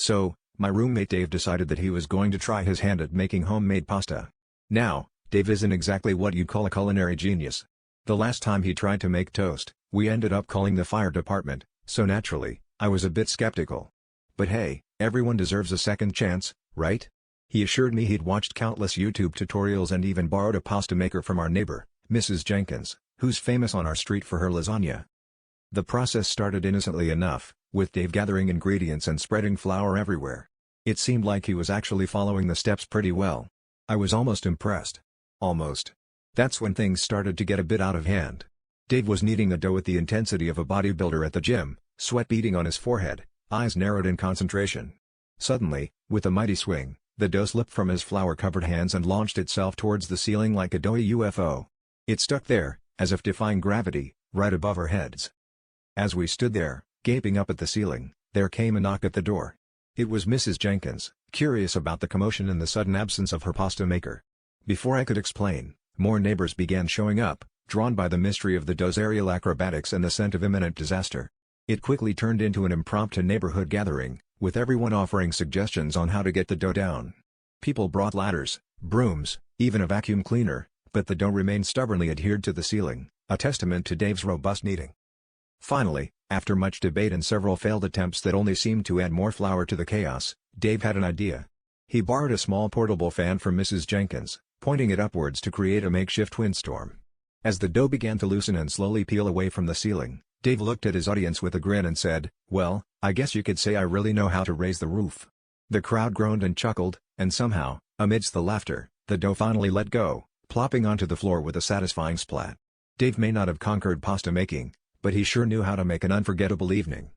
So, my roommate Dave decided that he was going to try his hand at making homemade pasta. Now, Dave isn't exactly what you'd call a culinary genius. The last time he tried to make toast, we ended up calling the fire department, so naturally, I was a bit skeptical. But hey, everyone deserves a second chance, right? He assured me he'd watched countless YouTube tutorials and even borrowed a pasta maker from our neighbor, Mrs. Jenkins, who's famous on our street for her lasagna. The process started innocently enough, with Dave gathering ingredients and spreading flour everywhere. It seemed like he was actually following the steps pretty well. I was almost impressed. Almost. That's when things started to get a bit out of hand. Dave was kneading the dough with the intensity of a bodybuilder at the gym, sweat beading on his forehead, eyes narrowed in concentration. Suddenly, with a mighty swing, the dough slipped from his flour-covered hands and launched itself towards the ceiling like a doughy UFO. It stuck there, as if defying gravity, right above our heads. As we stood there, gaping up at the ceiling, there came a knock at the door. It was Mrs. Jenkins, curious about the commotion and the sudden absence of her pasta maker. Before I could explain, more neighbors began showing up, drawn by the mystery of the dough's aerial acrobatics and the scent of imminent disaster. It quickly turned into an impromptu neighborhood gathering, with everyone offering suggestions on how to get the dough down. People brought ladders, brooms, even a vacuum cleaner, but the dough remained stubbornly adhered to the ceiling, a testament to Dave's robust kneading. Finally, after much debate and several failed attempts that only seemed to add more flour to the chaos, Dave had an idea. He borrowed a small portable fan from Mrs. Jenkins, pointing it upwards to create a makeshift windstorm. As the dough began to loosen and slowly peel away from the ceiling, Dave looked at his audience with a grin and said, "Well, I guess you could say I really know how to raise the roof." The crowd groaned and chuckled, and somehow, amidst the laughter, the dough finally let go, plopping onto the floor with a satisfying splat. Dave may not have conquered pasta making, but he sure knew how to make an unforgettable evening.